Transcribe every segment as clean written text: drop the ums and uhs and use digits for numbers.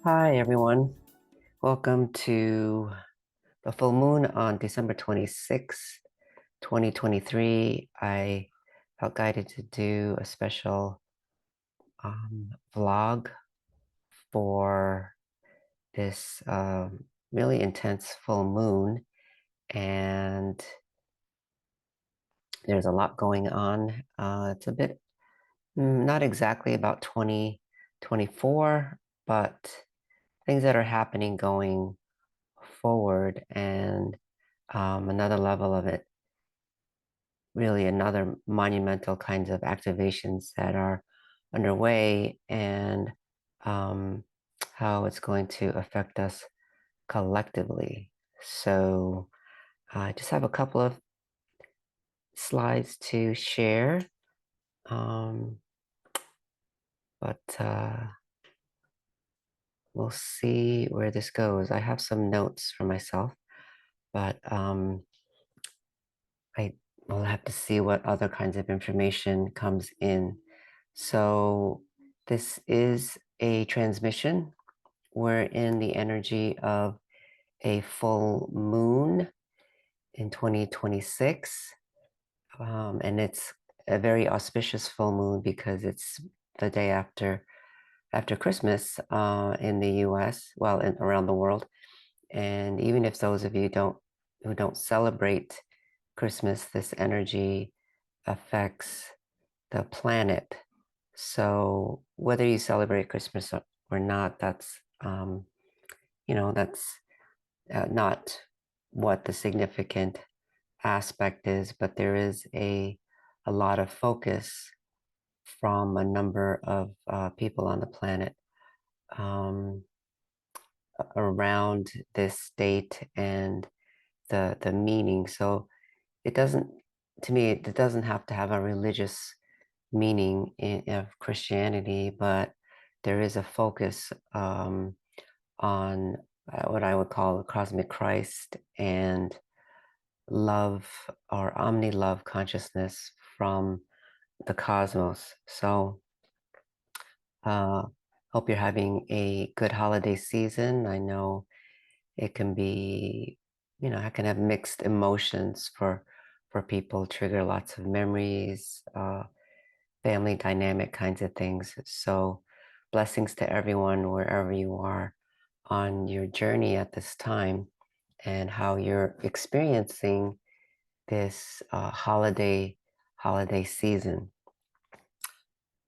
Hi, everyone. Welcome to the full moon on December 26th, 2023. I felt guided to do a special vlog for this really intense full moon. And there's a lot going on. It's a bit not exactly about 2024, but things that are happening going forward. And another level of it, really another monumental kinds of activations that are underway, and um, how it's going to affect us collectively. So I just have a couple of slides to share, um, but we'll see where this goes. I have some notes for myself, but I will have to see what other kinds of information comes in. So this is a transmission. We're in the energy of a full moon in 2026. And it's a very auspicious full moon because it's the day after Christmas in the US, well, around the world. And even if those of you who don't celebrate Christmas, this energy affects the planet. So whether you celebrate Christmas or not, that's not what the significant aspect is, but there is a lot of focus from a number of people on the planet um, around this date and the meaning. So it doesn't, to me, it doesn't have to have a religious meaning of Christianity, but there is a focus on what I would call the cosmic Christ and love or omni-love consciousness from the cosmos. So uh, hope you're having a good holiday season. I know it can be, I can have mixed emotions for people, trigger lots of memories, family dynamic kinds of things. So blessings to everyone wherever you are on your journey at this time and how you're experiencing this holiday season.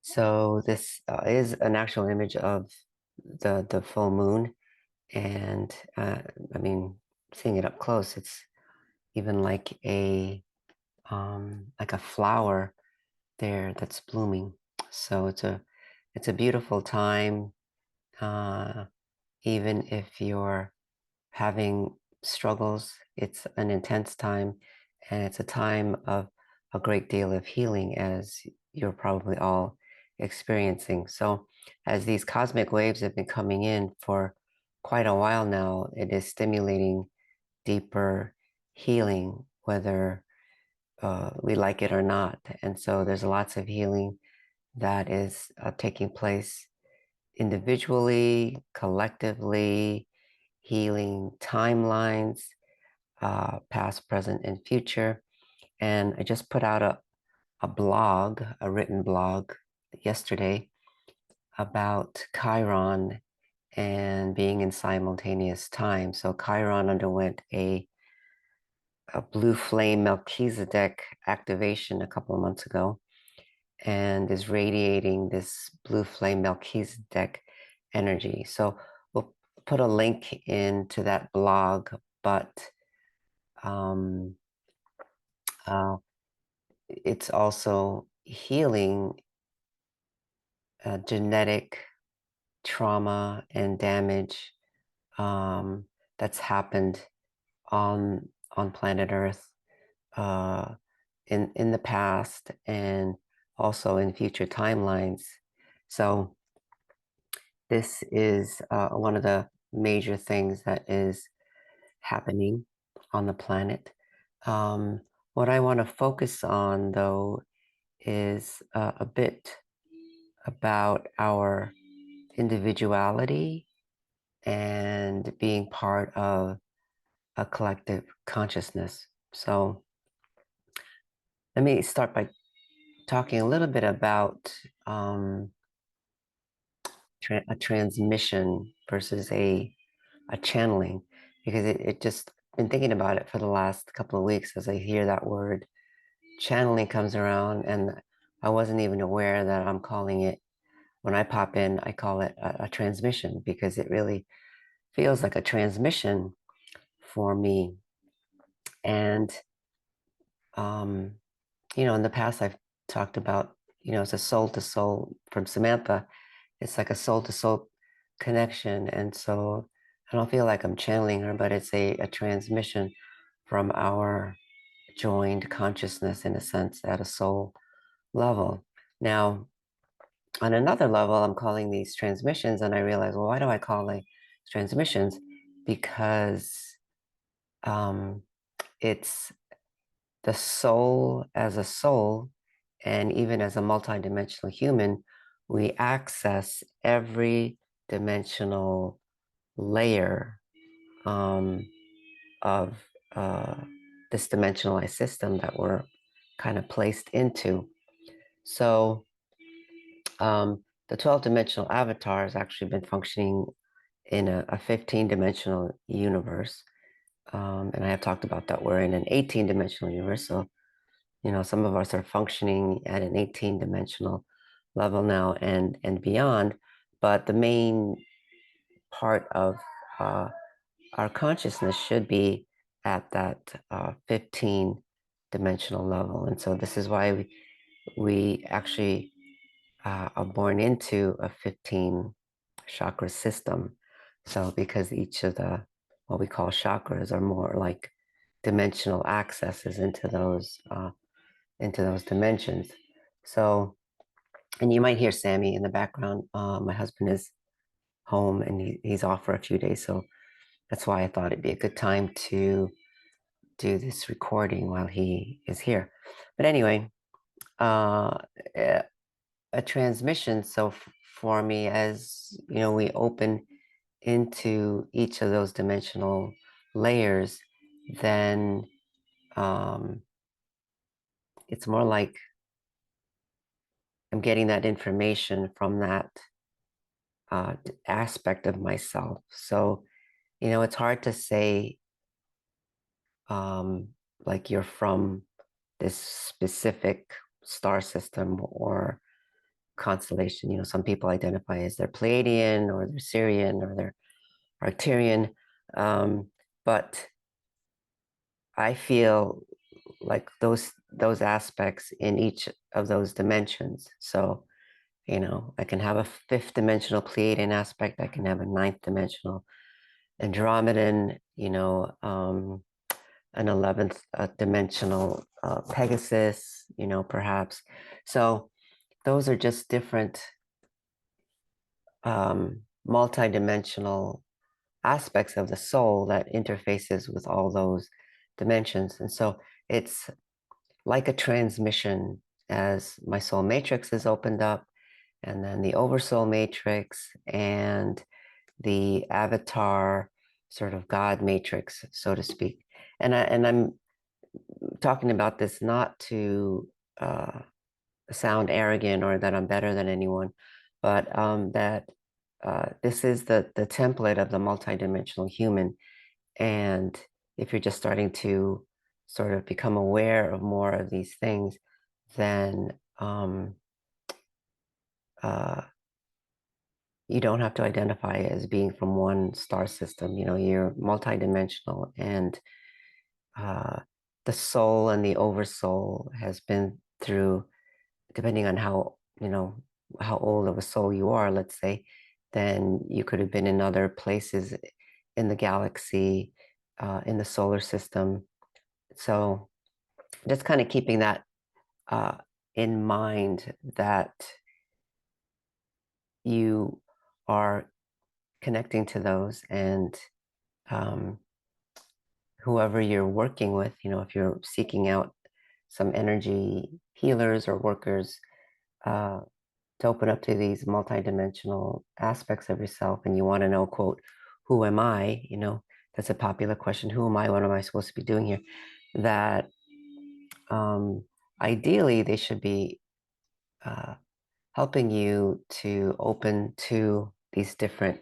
So this is an actual image of the full moon, and I mean, seeing it up close, it's even like a flower there that's blooming. So it's a beautiful time, uh, even if you're having struggles. It's an intense time, and it's a time of a great deal of healing, as you're probably all experiencing. So, as these cosmic waves have been coming in for quite a while now, it is stimulating deeper healing, whether we like it or not. And so, there's lots of healing that is taking place individually, collectively, healing timelines, past, present, and future. And I just put out a blog, a written blog yesterday about Chiron and being in simultaneous time. So Chiron underwent a blue flame Melchizedek activation a couple of months ago and is radiating this blue flame Melchizedek energy. So we'll put a link into that blog, but um, uh, it's also healing genetic trauma and damage um, that's happened on planet Earth uh, in the past and also in future timelines. So this is one of the major things that is happening on the planet. Um, what I want to focus on, though, is a bit about our individuality and being part of a collective consciousness. So let me start by talking a little bit about a transmission versus a channeling, because it just been thinking about it for the last couple of weeks as I hear that word channeling comes around, and I wasn't even aware that I'm calling it, when I pop in, I call it a transmission, because it really feels like a transmission for me. And um, in the past I've talked about, it's a soul to soul from Samantha. It's like a soul to soul connection. And so I don't feel like I'm channeling her, but it's a transmission from our joined consciousness, in a sense, at a soul level. Now, on another level, I'm calling these transmissions, and I realize, well, why do I call it transmissions? Because um, it's the soul as a soul, and even as a multidimensional human, we access every dimensional layer of uh, this dimensionalized system that we're kind of placed into. So the 12 dimensional avatar has actually been functioning in a 15 dimensional universe. And I have talked about that we're in an 18 dimensional universe. So, some of us are functioning at an 18 dimensional level now and beyond. But the main part of uh, our consciousness should be at that 15 dimensional level. And so this is why we actually are born into a 15 chakra system. So because each of the what we call chakras are more like dimensional accesses into those dimensions. So, and you might hear Sammy in the background. My husband is home and he's off for a few days, so that's why I thought it'd be a good time to do this recording while he is here. But anyway, uh, a transmission. So for me, as we open into each of those dimensional layers, then um, it's more like I'm getting that information from that aspect of myself. So, it's hard to say um, like you're from this specific star system or constellation. Some people identify as they're Pleiadian or they're Sirian or they're Arcturian. But I feel like those aspects in each of those dimensions. So, I can have a fifth dimensional Pleiadian aspect. I can have a ninth dimensional Andromedan, an 11th dimensional Pegasus, perhaps. So those are just different multi-dimensional aspects of the soul that interfaces with all those dimensions. And so it's like a transmission as my soul matrix is opened up, and then the oversoul matrix and the avatar sort of God matrix, so to speak. And I'm talking about this not to sound arrogant or that I'm better than anyone, but that this is the template of the multidimensional human. And if you're just starting to sort of become aware of more of these things, then uh, you don't have to identify as being from one star system. You're multidimensional, and uh, the soul and the oversoul has been through, depending on how old of a soul you are, let's say, then you could have been in other places in the galaxy, in the solar system. So just kind of keeping that uh, in mind, that you are connecting to those, and um, whoever you're working with, if you're seeking out some energy healers or workers uh, to open up to these multidimensional aspects of yourself, and you want to know, quote, who am I? That's a popular question. Who am I? What am I supposed to be doing here? That ideally they should be uh, helping you to open to these different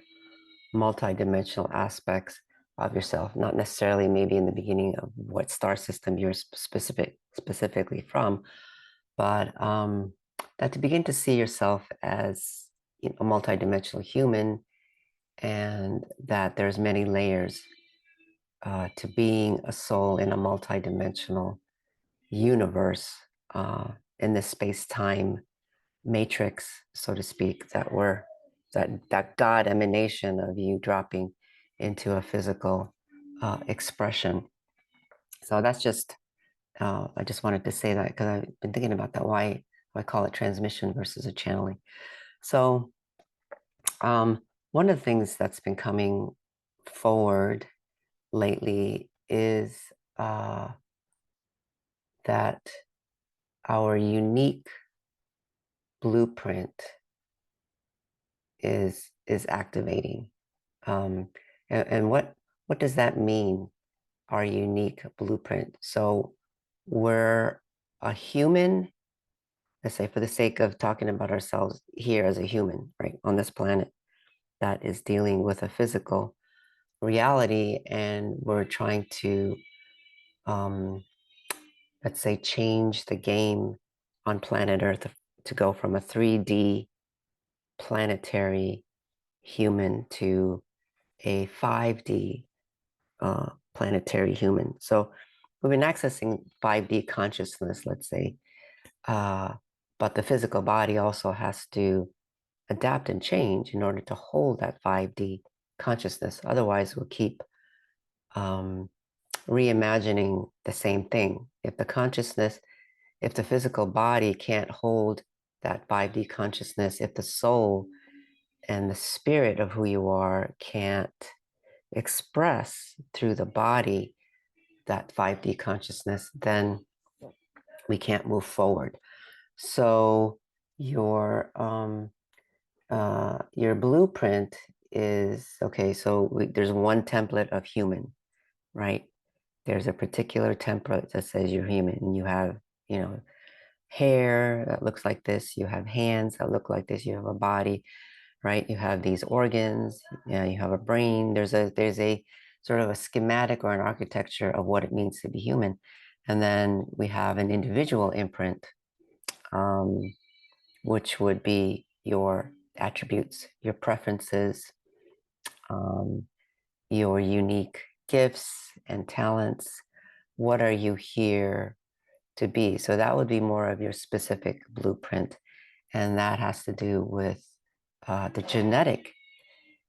multidimensional aspects of yourself, not necessarily maybe in the beginning of what star system you're specifically from, but that to begin to see yourself as a multidimensional human, and that there's many layers to being a soul in a multidimensional universe, in this space-time matrix, so to speak, that God emanation of you dropping into a physical expression. So that's just, I just wanted to say that because I've been thinking about that, why I call it transmission versus a channeling. So one of the things that's been coming forward lately is that our unique blueprint is activating. And what does that mean? Our unique blueprint. So we're a human, let's say for the sake of talking about ourselves here as a human, right, on this planet that is dealing with a physical reality, and we're trying to um, let's say change the game on planet Earth to go from a 3D planetary human to a 5D planetary human. So we've been accessing 5D consciousness, let's say, but the physical body also has to adapt and change in order to hold that 5D consciousness. Otherwise, we'll keep reimagining the same thing. If the physical body can't hold that 5D consciousness, if the soul and the spirit of who you are can't express through the body that 5D consciousness, then we can't move forward. So your blueprint is okay. So there's one template of human, right? There's a particular template that says you're human, and you have, hair that looks like this. You have hands that look like this. You have a body, right? You have these organs. Yeah, you have a brain. There's a sort of a schematic or an architecture of what it means to be human, and then we have an individual imprint, which would be your attributes, your preferences, um, your unique gifts and talents. What are you here to be? So that would be more of your specific blueprint, and that has to do with the genetic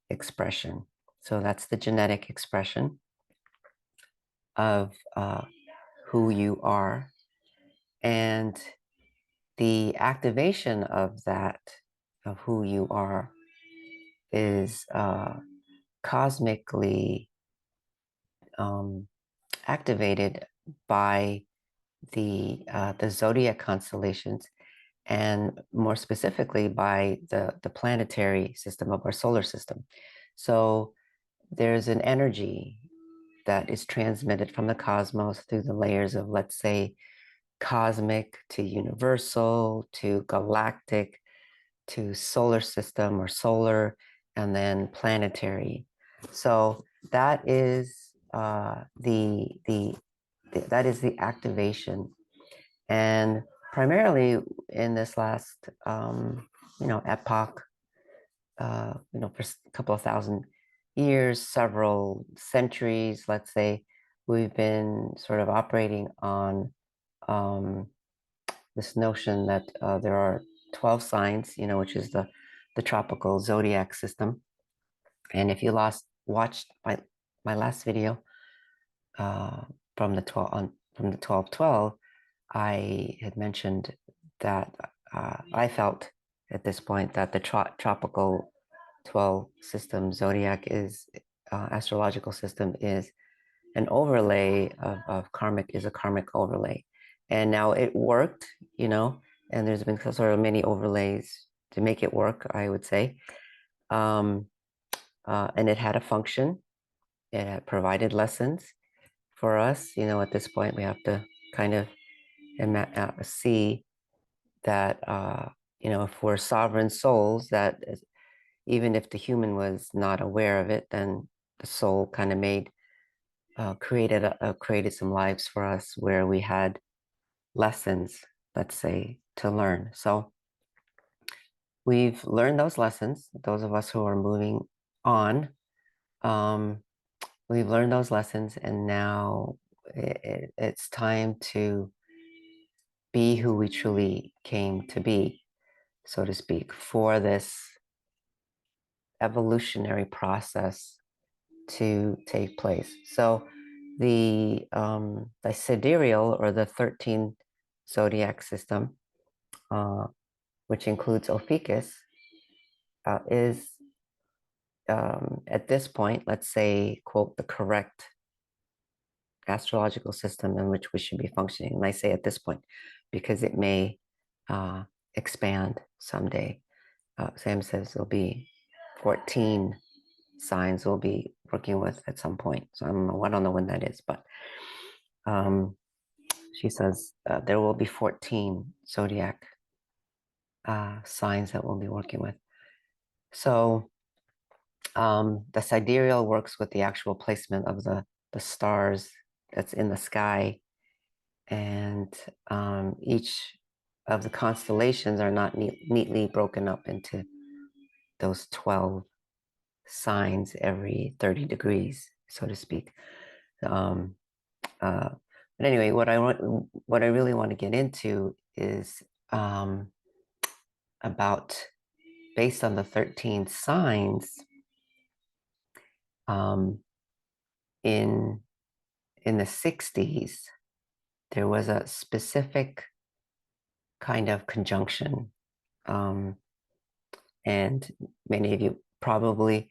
expression. So that's the genetic expression of who you are, and the activation of that, of who you are, is cosmically activated by the zodiac constellations, and more specifically by the planetary system of our solar system. So there's an energy that is transmitted from the cosmos through the layers of, let's say, cosmic to universal to galactic to solar system or solar, and then planetary. So that is that is the activation, and primarily in this last epoch, for a couple of thousand years, several centuries, let's say, we've been sort of operating on this notion that there are 12 signs, which is the tropical zodiac system. And if you watched my last video uh, from the 1212, I had mentioned that I felt at this point that the tropical 12 system zodiac is astrological system is an overlay of karmic, is a karmic overlay. And now it worked, and there's been sort of many overlays to make it work, I would say. and it had a function. It had provided lessons for us. At this point, we have to kind of see that, if we're sovereign souls, that even if the human was not aware of it, then the soul kind of created some lives for us where we had lessons, let's say, to learn. So we've learned those lessons. Those of us who are moving on, we've learned those lessons, and now it's time to be who we truly came to be, so to speak, for this evolutionary process to take place. So the sidereal, or the 13 zodiac system, which includes Ophiuchus, is at this point, let's say, quote, the correct astrological system in which we should be functioning. And I say at this point because it may expand someday. Sam says there'll be 14 signs we'll be working with at some point. So I don't know when that is, but she says there will be 14 zodiac signs that we'll be working with. So the sidereal works with the actual placement of the stars that's in the sky, and each of the constellations are not neatly broken up into those 12 signs every 30 degrees, so to speak. But anyway, what I really want to get into is about, based on the 13 signs, in the 60s, there was a specific kind of conjunction. And many of you probably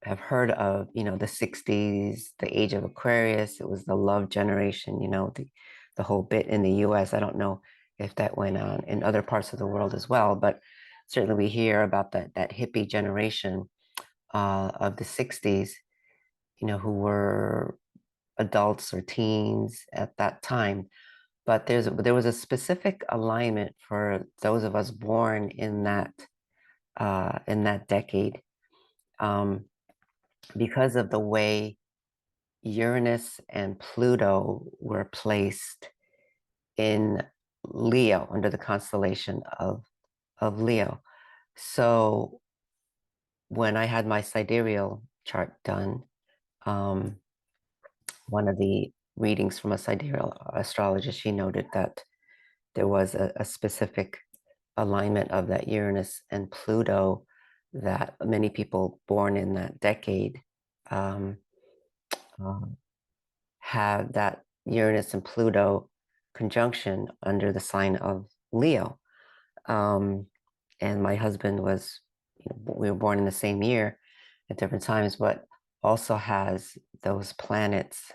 have heard of, the 60s, the age of Aquarius. It was the love generation, the whole bit in the US. I don't know if that went on in other parts of the world as well, but certainly we hear about that hippie generation of the 60s, who were adults or teens at that time. But there was a specific alignment for those of us born in that decade, because of the way Uranus and Pluto were placed in Leo, under the constellation of Leo. So when I had my sidereal chart done, one of the readings from a sidereal astrologist, she noted that there was a specific alignment of that Uranus and Pluto, that many people born in that decade have that Uranus and Pluto conjunction under the sign of Leo. And my husband was, we were born in the same year at different times, but also has those planets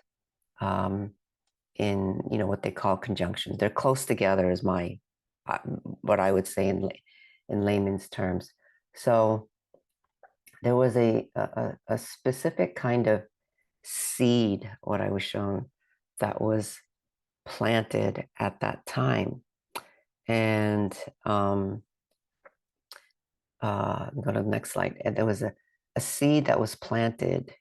in, what they call conjunctions. They're close together, is what I would say in layman's terms. So there was a specific kind of seed, what I was shown, that was planted at that time. And go to the next slide. And there was a seed that was planted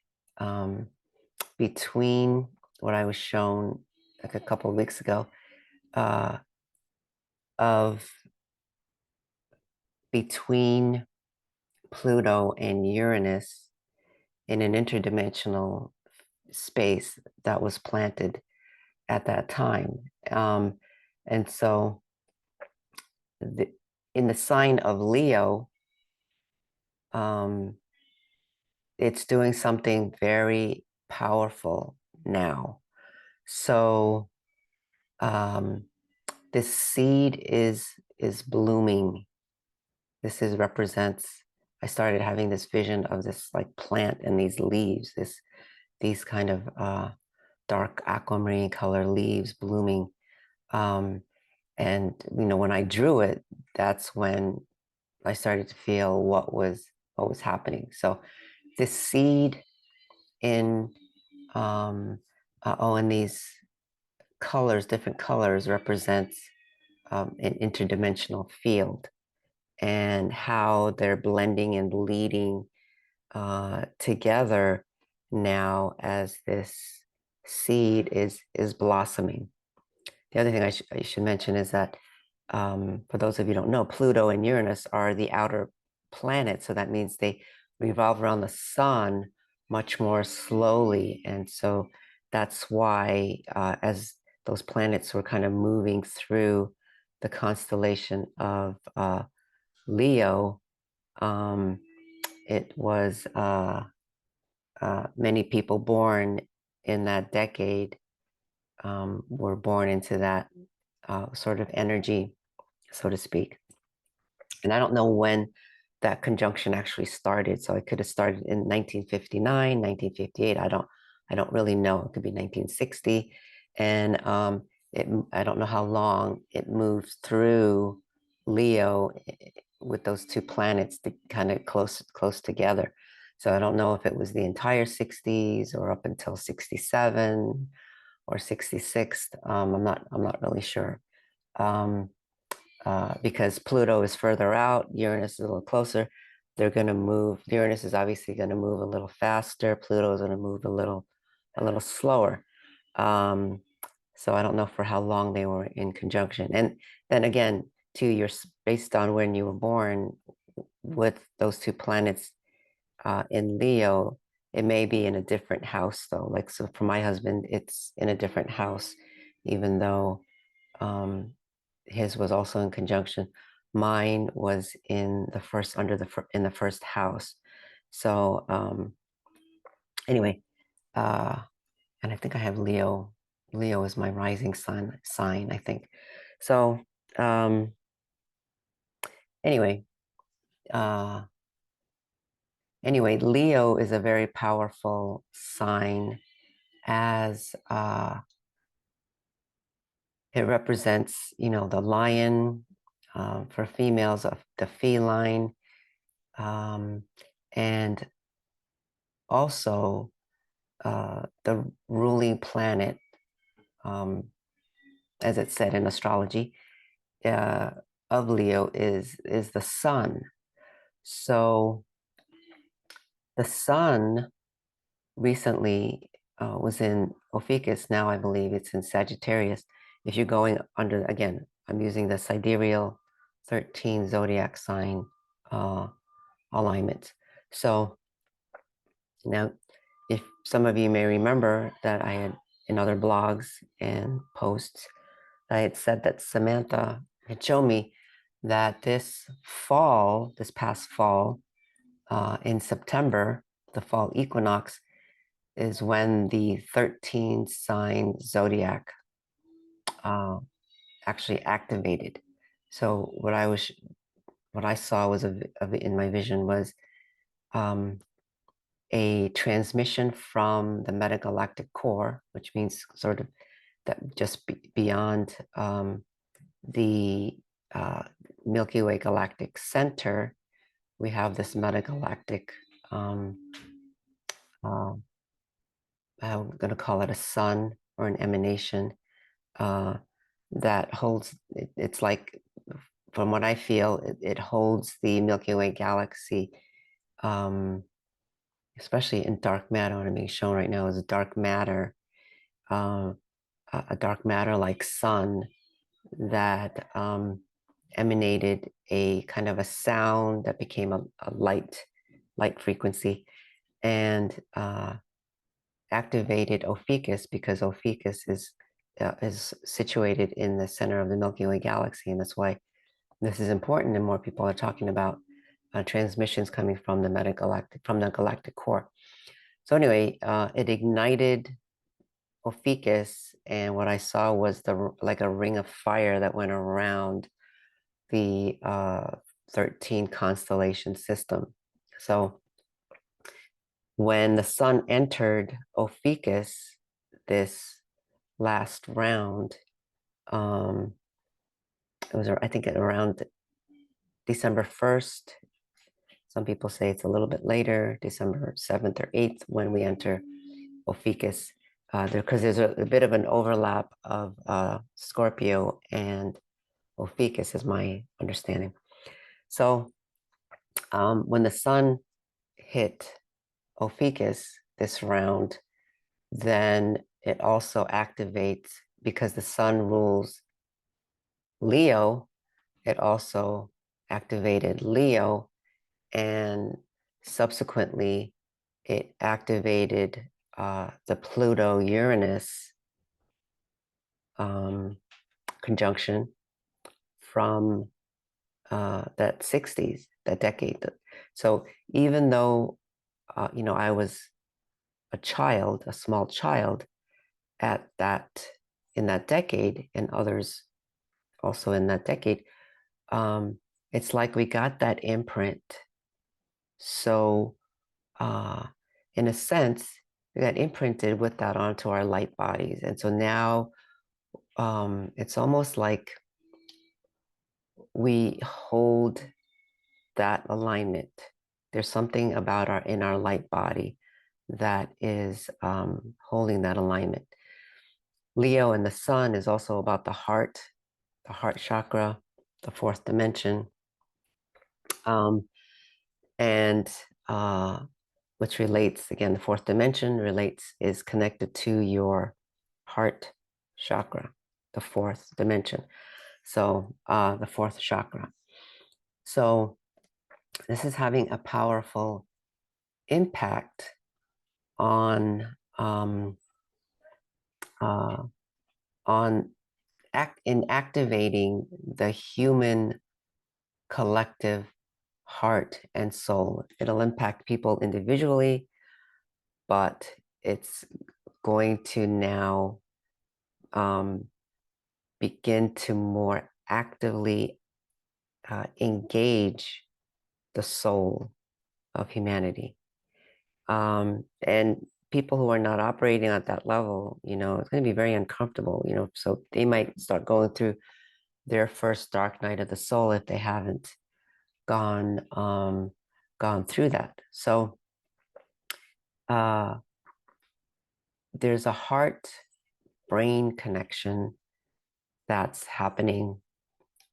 between what I was shown like a couple of weeks ago, of between Pluto and Uranus, in an interdimensional space that was planted at that time. And so in the sign of Leo, it's doing something very powerful now. So this seed is blooming. This represents, I started having this vision of this like plant and these leaves, these kind of dark aquamarine color leaves blooming. And when I drew it, that's when I started to feel what was happening. So this seed in and these colors, different colors, represents an interdimensional field, and how they're blending and bleeding together now as this seed is blossoming. The other thing I should mention is that for those of you who don't know, Pluto and Uranus are the outer planets, so that means they revolve around the sun much more slowly, and so that's why as those planets were kind of moving through the constellation of Leo, it was many people born in that decade were born into that sort of energy, so to speak. And I don't know when that conjunction actually started. So it could have started in 1959, 1958. I don't really know. It could be 1960. And I don't know how long it moved through Leo with those two planets to kind of close together. So I don't know if it was the entire 60s or up until 67 or 66. I'm not really sure. Because Pluto is further out, Uranus is a little closer. They're going to move. Uranus is obviously going to move a little faster. Pluto is going to move a little slower. So I don't know for how long they were in conjunction. And then again, too, you're based on when you were born with those two planets in Leo. It may be in a different house though. Like, so for my husband, it's in a different house, even though um, his was also in conjunction. Mine was in the first in the first house. So anyway, uh, and I think I have Leo. Leo is my rising sign, I think. So um, anyway, uh, Leo is a very powerful sign, as it represents, the lion, for females of the feline, um, and also the ruling planet, um, as it's said in astrology, uh, of Leo is the sun. So the sun recently was in Ophiuchus. Now I believe it's in Sagittarius. If you're going under, again, I'm using the sidereal 13 zodiac sign alignment. So now, if some of you may remember that I had in other blogs and posts, I had said that Samantha had shown me that this past fall, in September, the fall equinox, is when the 13 sign zodiac actually activated. So what I saw was in my vision was a transmission from the metagalactic core, which means sort of that just beyond the uh, Milky Way galactic center, we have this metagalactic, uh, I'm going to call it a sun or an emanation, uh, that holds, it's like, from what I feel, it holds the Milky Way galaxy, especially in dark matter. What I'm being shown right now is dark matter, uh, a dark matter like sun that emanated a kind of a sound that became a light frequency, and activated Ophiuchus, because Ophiuchus is situated in the center of the Milky Way galaxy, and that's why this is important, and more people are talking about transmissions coming from the galactic core. So anyway, it ignited Ophiuchus, and what I saw was like a ring of fire that went around the 13 constellation system. So when the sun entered Ophiuchus this last round, it was, I think, around December 1st, Some people say it's a little bit later, December 7th or 8th, when we enter Ophiuchus, because there's a bit of an overlap of Scorpio and Ophiuchus, is my understanding. So when the sun hit Ophiuchus this round, then it also activates, because the sun rules Leo, it also activated Leo, and subsequently it activated the Pluto-Uranus conjunction from that 60s, that decade. So even though, I was a child, a small child in that decade, and others also in that decade, it's like we got that imprint. So, in a sense, we got imprinted with that onto our light bodies. And so now it's almost like we hold that alignment. There's something about in our light body that is holding that alignment. Leo and the sun is also about the heart chakra, the fourth dimension, and which relates, again, the fourth dimension is connected to your heart chakra, the fourth dimension. So the fourth chakra. So this is having a powerful impact on uh, activating the human collective heart and soul. It'll impact people individually, but it's going to now begin to more actively engage the soul of humanity. And people who are not operating at that level, it's going to be very uncomfortable, so they might start going through their first dark night of the soul if they haven't gone through that. So there's a heart brain connection that's happening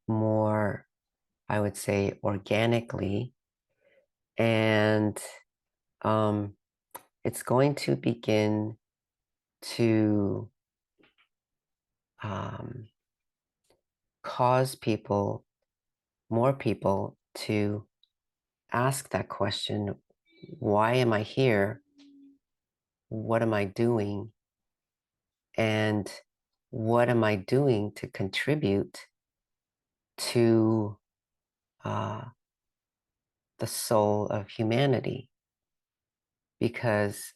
more, I would say, organically, and it's going to begin to cause more people to ask that question: why am I here? What am I doing? And what am I doing to contribute to the soul of humanity? Because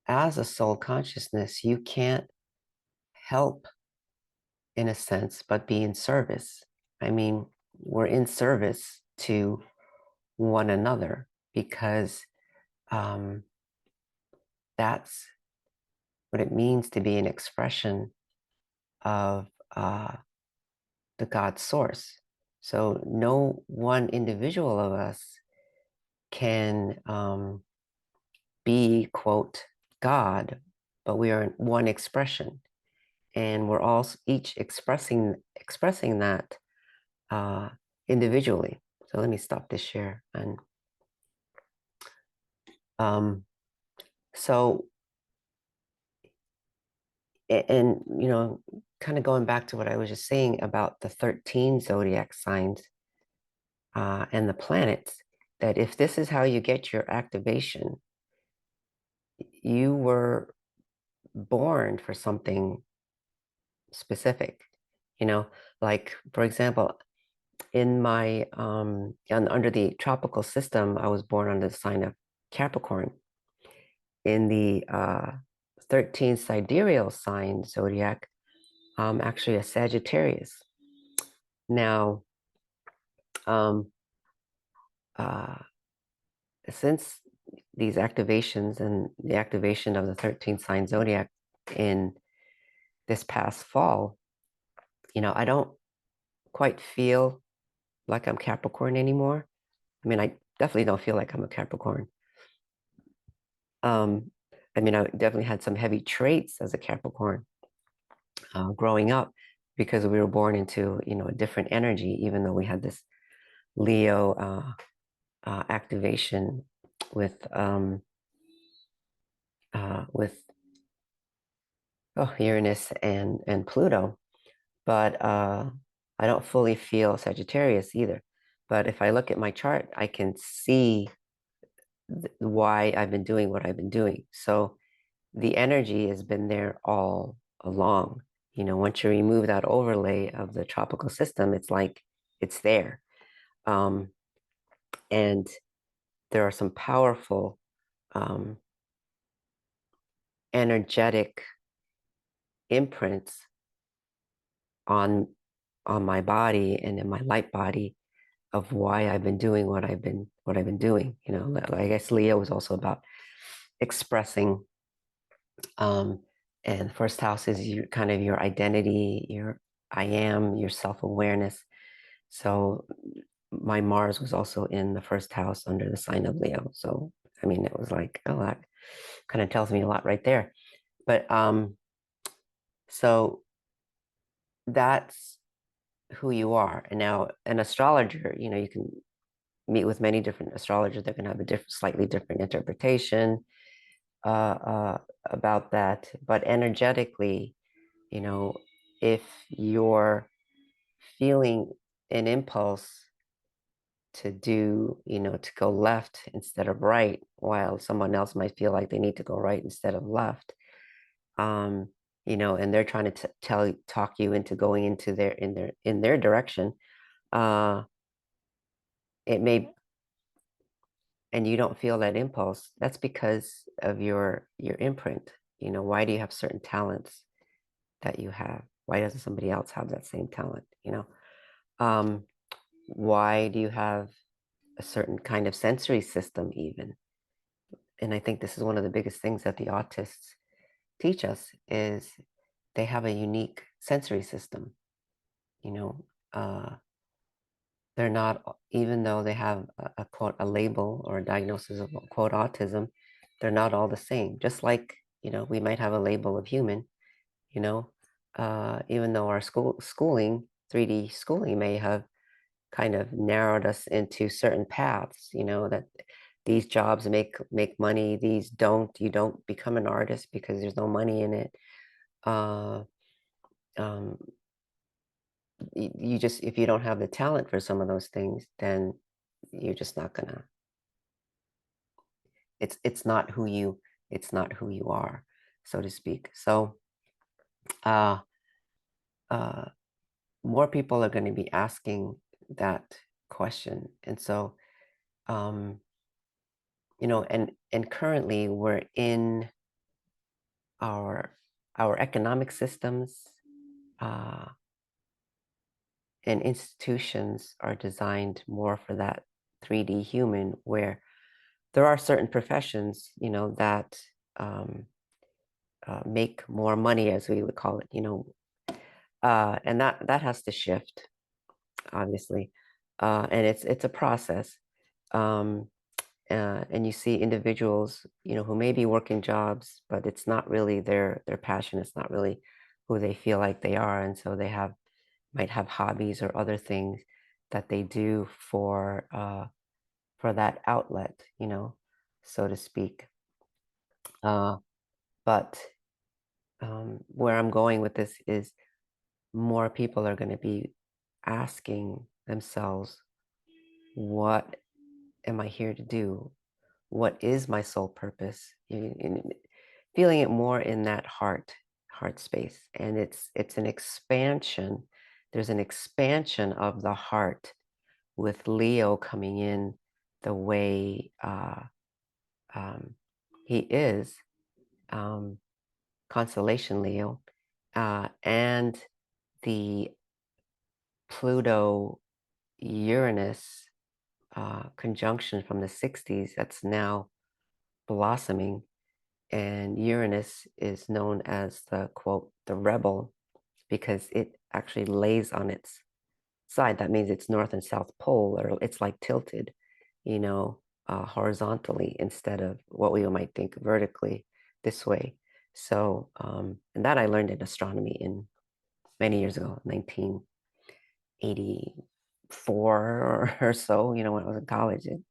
as a soul consciousness, you can't help, in a sense, but be in service. I mean, we're in service to one another, because that's what it means to be an expression of the God source. So no one individual of us can be, quote, God, but we are one expression, and we're all each expressing that individually. So let me stop this share. And so, and kind of going back to what I was just saying about the 13 zodiac signs and the planets, that if this is how you get your activation, you were born for something specific. Like, for example, in my under the tropical system, I was born under the sign of Capricorn. In the 13th sidereal sign zodiac, I'm actually a Sagittarius. Now, since these activations and the activation of the 13th sign zodiac in this past fall, I don't quite feel like I'm Capricorn anymore. I mean, definitely don't feel like I'm a Capricorn. Um, I mean, I definitely had some heavy traits as a Capricorn growing up because we were born into, a different energy, even though we had this Leo activation with with Uranus and Pluto. But I don't fully feel Sagittarius either. But if I look at my chart, I can see why I've been doing what I've been doing. So the energy has been there all along. Once you remove that overlay of the tropical system, it's like it's there. Um, and there are some powerful um, energetic imprints on my body and in my light body of why I've been doing what I've been doing. I guess Leo is also about expressing. Um, and first house is kind of your identity, your I am, your self-awareness. So my Mars was also in the first house under the sign of Leo. So I mean, it was like, oh, that kind of tells me a lot right there. But so that's who you are. And now an astrologer, you can meet with many different astrologers that can have a slightly different interpretation about that. But energetically, you know, if you're feeling an impulse to to go left instead of right, while someone else might feel like they need to go right instead of left, um, and they're trying to talk you into going into their direction, uh, it may, and you don't feel that impulse, that's because of your imprint. Why do you have certain talents that you have? Why doesn't somebody else have that same talent? Um, why do you have a certain kind of sensory system even? And I think this is one of the biggest things that the autists teach us is they have a unique sensory system. You know, uh, they're not, even though they have a quote, a label or a diagnosis of quote autism, they're not all the same. Just like, we might have a label of human, you know, even though our schooling, 3D schooling may have kind of narrowed us into certain paths, that these jobs make money, these don't, you don't become an artist because there's no money in it. Uh, um, you just, if you don't have the talent for some of those things, then you're just not gonna, it's not who you are, so to speak. So uh uh more people are going to be asking that question. And so and currently we're in our economic systems uh and institutions are designed more for that 3D human, where there are certain professions, that um, make more money, as we would call it, and that has to shift, obviously, and it's a process. Um, and you see individuals, who may be working jobs, but it's not really their passion. It's not really who they feel like they are, and so they might have hobbies or other things that they do for that outlet, so to speak. Uh, but where I'm going with this is more people are going to be asking themselves, what am I here to do? What is my sole purpose? Feeling it more in that heart space. And it's an expansion. There's an expansion of the heart with Leo coming in the way um, he is, um, constellation Leo, and the Pluto Uranus conjunction from the 60s that's now blossoming. And Uranus is known as the quote, the rebel, because it actually lays on its side. That means it's north and south pole, or it's like tilted. horizontally instead of what we might think vertically this way. So, and that I learned in astronomy in many years ago, 1984 or so, when I was in college. And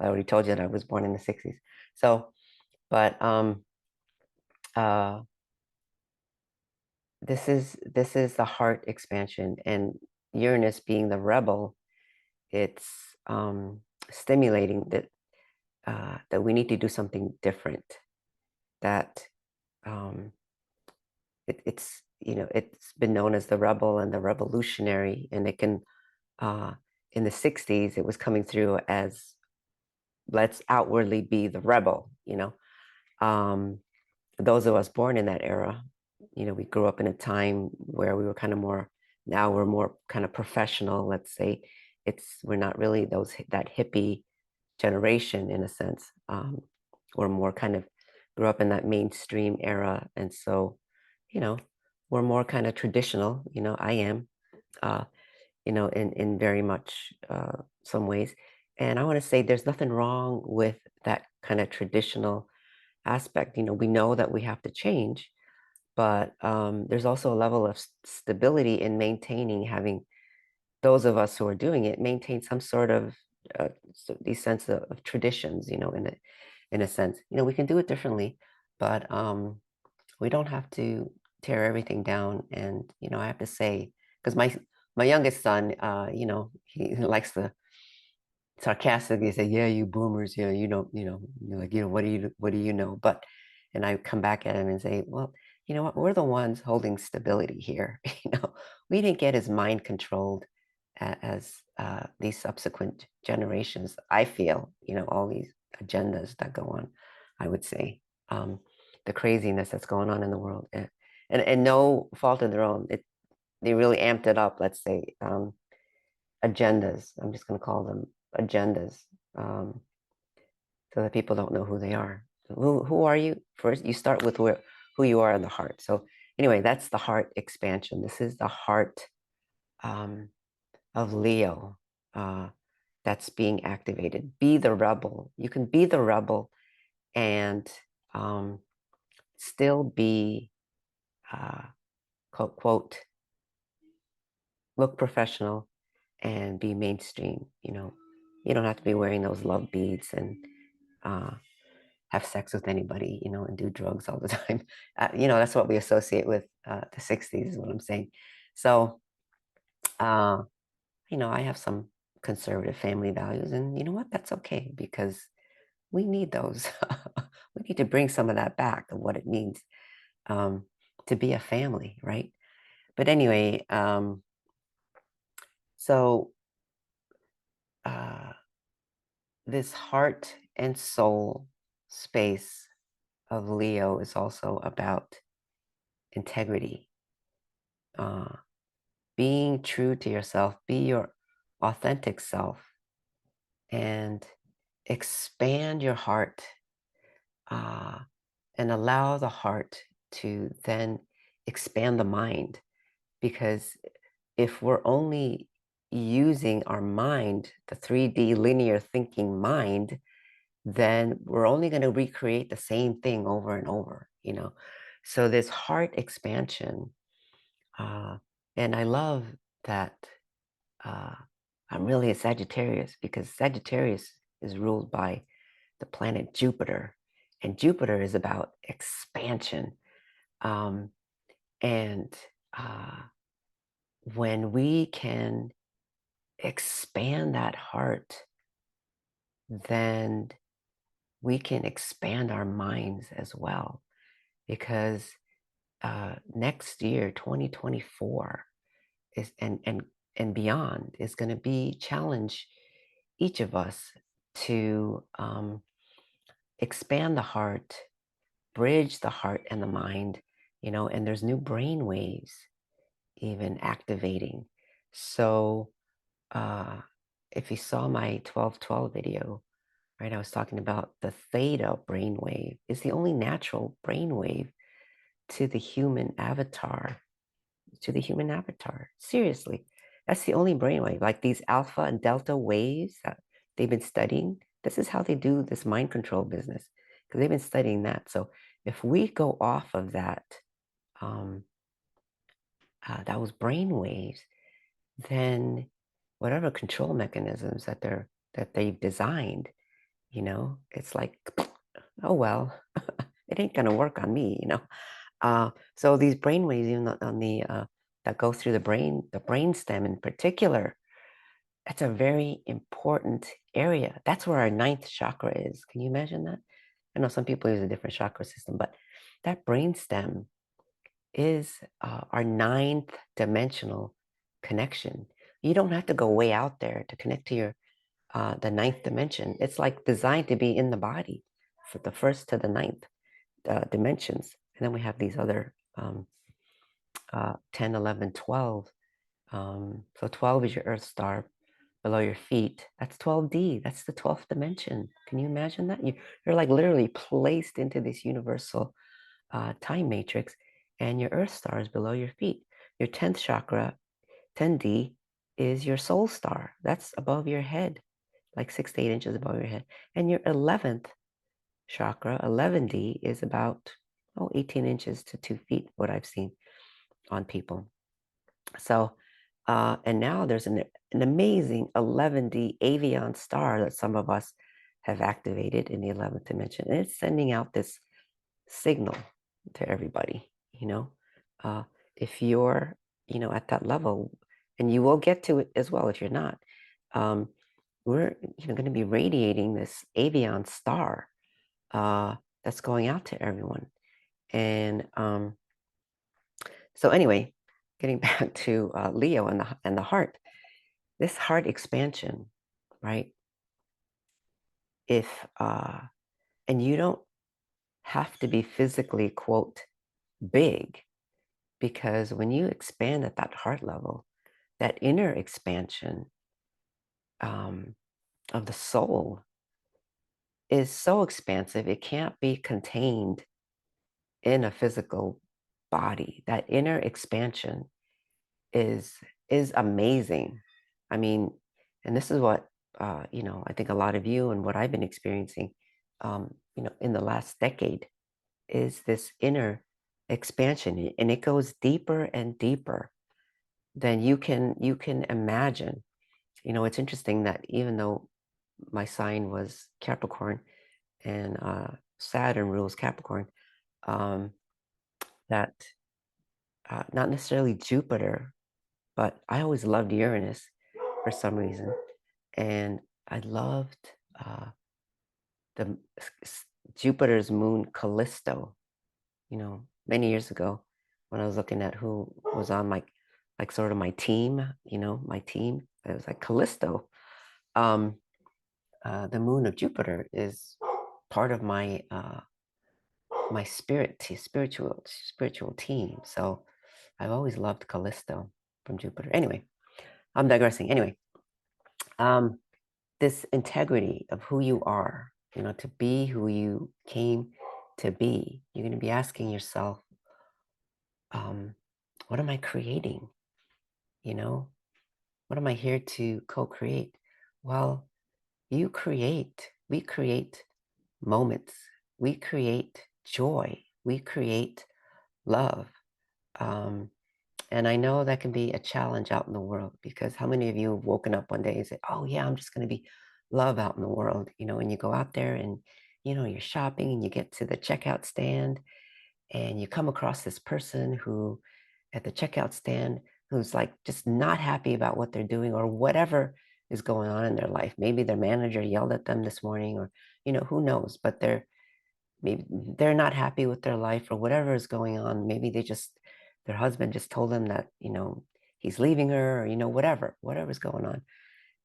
I already told you that I was born in the 60s. So, but uh, this is the heart expansion, and Uranus being the rebel, it's stimulating that we need to do something different. That um, it's been known as the rebel and the revolutionary, and it can in the 60s it was coming through as let's outwardly be the rebel. Um, those of us born in that era, we grew up in a time where we were kind of more, now we're more kind of professional, let's say. We're not really that hippie generation in a sense. We're more kind of grew up in that mainstream era. And so, you know, we're more kind of traditional, I am, uh, in very much some ways. And I want to say there's nothing wrong with that kind of traditional aspect. We know that we have to change, but there's also a level of stability in maintaining, having those of us who are doing it maintain some sort of these sense of traditions, in a sense. We can do it differently, but we don't have to tear everything down. And I have to say, because my youngest son, he likes to sarcastically say, "Yeah, you boomers, you're like, what do you know?" But and I come back at him and say, "Well, you know what? We're the ones holding stability here. We didn't get his mind controlled as these subsequent generations. I feel, all these agendas that go on. I would say um, the craziness that's going on in the world, and no fault of their own. They really amped it up. Let's say." Agendas. I'm just going to call them agendas, um, so that people don't know who they are. Who are you? First, you start with who you are in the heart. So anyway, that's the heart expansion. This is the heart um, of Leo that's being activated. Be the rebel. You can be the rebel and um, still be uh, quote, look professional and be mainstream. You don't have to be wearing those love beads and uh, have sex with anybody, and do drugs all the time. That's what we associate with the 60s is what I'm saying. So, uh, I have some conservative family values, and you know what? That's okay, because we need those. We need to bring some of that back of what it means um, to be a family, right? But anyway, so uh, this heart and soul space of Leo is also about integrity, uh, being true to yourself, be your authentic self, and expand your heart, uh, and allow the heart to then expand the mind. Because if we're only using our mind, the 3D linear thinking mind, then we're only going to recreate the same thing over and over. So this heart expansion, uh, and I love that uh, I'm really a Sagittarius, because Sagittarius is ruled by the planet Jupiter, and Jupiter is about expansion. Um, and when we can expand that heart, then we can expand our minds as well, because next year 2024 is and beyond is going to be challenge each of us to expand the heart, bridge the heart and the mind, and there's new brain waves even activating. So uh, if you saw my 1212 video, right, I was talking about the theta brainwave is the only natural brainwave to the human avatar, Seriously, that's the only brainwave. Like these alpha and delta waves, they've been studying. This is how they do this mind control business because they've been studying that. So if we go off of um, those brain waves, then whatever control mechanisms that they've designed, it's like, oh well, it ain't gonna work on me. So these brain waves, even on the that go through the brain stem in particular, that's a very important area. That's where our ninth chakra is. Can you imagine that? I know some people use a different chakra system, but that brain stem is our ninth dimensional connection. You don't have to go way out there to connect to your the ninth dimension. It's like designed to be in the body for the first to the ninth dimensions. And then we have these other 10, 11, 12. So 12 is your Earth star below your feet. That's 12D. That's the 12th dimension. Can you imagine that? You're like literally placed into this universal time matrix, and your Earth star is below your feet. Your 10th chakra, 10D, is your soul star. That's above your head, like 6 to 8 inches above your head. And your 11th chakra, 11D, is about 18 inches to 2 feet, what I've seen on people. So, and now there's an amazing 11D avian star that some of us have activated in the 11th dimension. And it's sending out this signal to everybody, uh, if you're, at that level, and you will get to it as well if you're not. Um, we're, going to be radiating this avian star that's going out to everyone. And so anyway, getting back to Leo and the heart, this heart expansion, right? If and you don't have to be physically, quote, big, because when you expand at that heart level, that inner expansion um, of the soul is so expansive, it can't be contained in a physical body. That inner expansion is is amazing. I mean, and this is what I think a lot of you and what I've been experiencing, in the last decade, is this inner expansion, and it goes deeper and deeper than you can imagine. It's interesting that even though my sign was Capricorn and Saturn rules Capricorn, um, that not necessarily Jupiter, but I always loved Uranus for some reason. And I loved the Jupiter's moon Callisto, many years ago when I was looking at who was on like sort of my team, my team. It was like Callisto. Um, the moon of Jupiter is part of my spiritual team. So I've always loved Callisto from Jupiter. Anyway, I'm digressing. Anyway, um, this integrity of who you are, to be who you came to be. You're going to be asking yourself, um, what am I creating? You know, what am I here to co-create? Well, we create moments, we create joy, we create love. Um, and I know that can be a challenge out in the world, because how many of you have woken up one day and say, oh yeah, I'm just going to be love out in the world, and you go out there and, you're shopping and you get to the checkout stand and you come across this person who at the checkout stand who's like just not happy about what they're doing or whatever is going on in their life. Maybe their manager yelled at them this morning, or, who knows, but maybe they're not happy with their life or whatever is going on. Maybe their husband just told them that, he's leaving her, or, whatever's going on.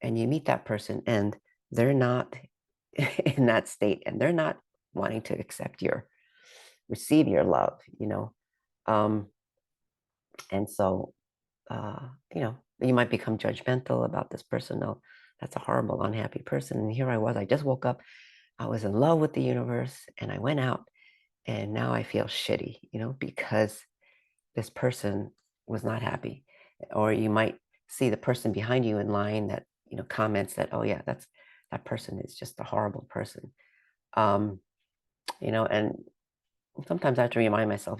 And you meet that person and they're not in that state, and they're not wanting to receive your love. Um, and so, you might become judgmental about this person. No, that's a horrible, unhappy person. And here I just woke up. I was in love with the universe and I went out, and now I feel shitty, because this person was not happy. Or you might see the person behind you in line that, comments that, oh yeah, that person is just a horrible person. Um, and sometimes I have to remind myself,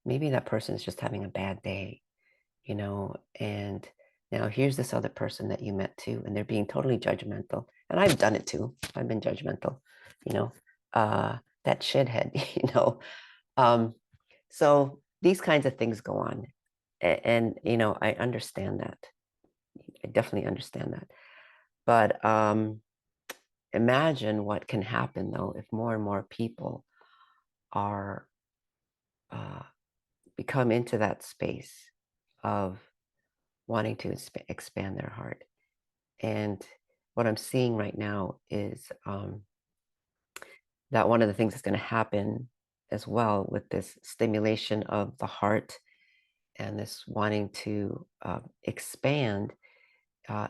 maybe that person is just having a bad day, and now here's this other person that you met too, and they're being totally judgmental. And I've done it too. I've been judgmental, you know, that shithead, Um, so these kinds of things go on. And, I understand that. I definitely understand that. But imagine what can happen though if more and more people are uh, become into that space of wanting to expand their heart. And what I'm seeing right now is that one of the things that's going to happen as well with this stimulation of the heart and this wanting to expand,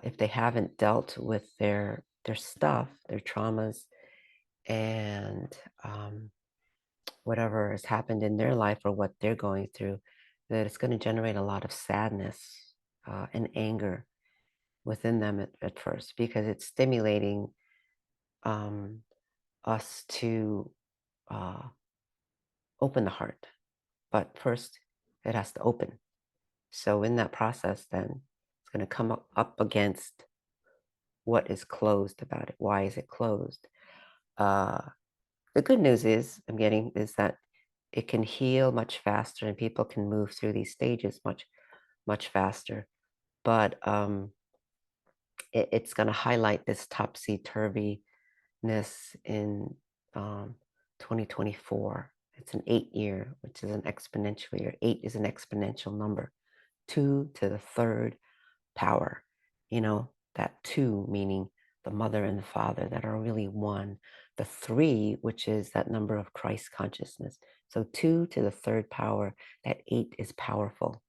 if they haven't dealt with their stuff, their traumas, and whatever has happened in their life or what they're going through, that it's going to generate a lot of sadness and anger within them at first, because it's stimulating um, us to uh, open the heart. But first, it has to open. So in that process, then it's going to come up against what is closed about it. Why is it closed? Uh, the good news is that it can heal much faster and people can move through these stages much, much faster. But it's going to highlight this topsy-turviness in um, 2024. It's an 8-year, which is an exponential year. 8 is an exponential number. 2 to the third power. That 2 meaning the mother and the father that are really one. The 3, which is that number of Christ consciousness. So 2 to the third power, that 8 is powerful.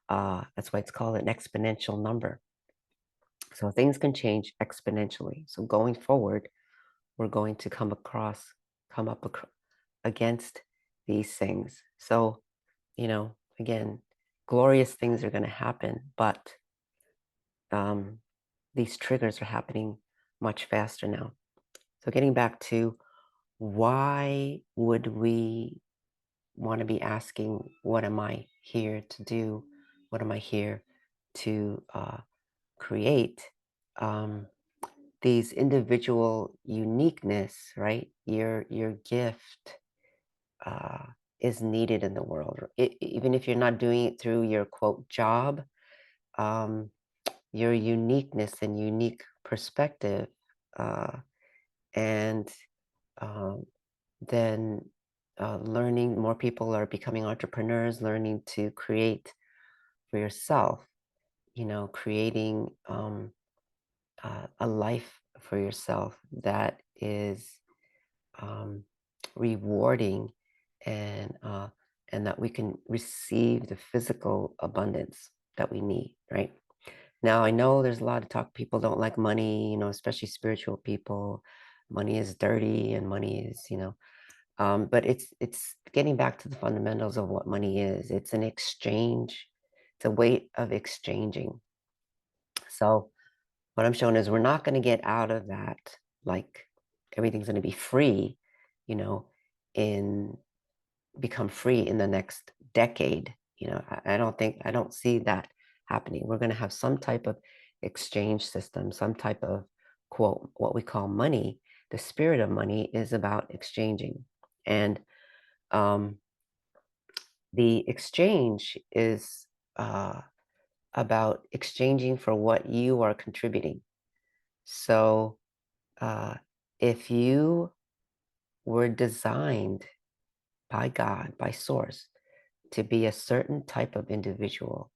That's why it's called an exponential number. So things can change exponentially. So going forward, we're going to come up against these things. So, again, glorious things are going to happen, but um, these triggers are happening much faster now. So getting back to, why would we want to be asking, what am I here to do? What am I here to create? These individual uniqueness, right? Your gift uh, is needed in the world. Even if you're not doing it through your quote job, um, your uniqueness and unique perspective, uh, and um, then learning, more people are becoming entrepreneurs, learning to create for yourself, creating a life for yourself that is um, rewarding, and that we can receive the physical abundance that we need, right? Now, I know there's a lot of talk. People don't like money, especially spiritual people. Money is dirty and money is, but it's getting back to the fundamentals of what money is. It's an exchange. It's a way of exchanging. So what I'm showing is we're not going to get out of that like everything's going to be free, you know, in become free in the next decade. I don't see that happening. We're going to have some type of exchange system, some type of quote, what we call money. The spirit of money is about exchanging. And um, the exchange is about exchanging for what you are contributing. So uh, if you were designed by God, by Source, to be a certain type of individual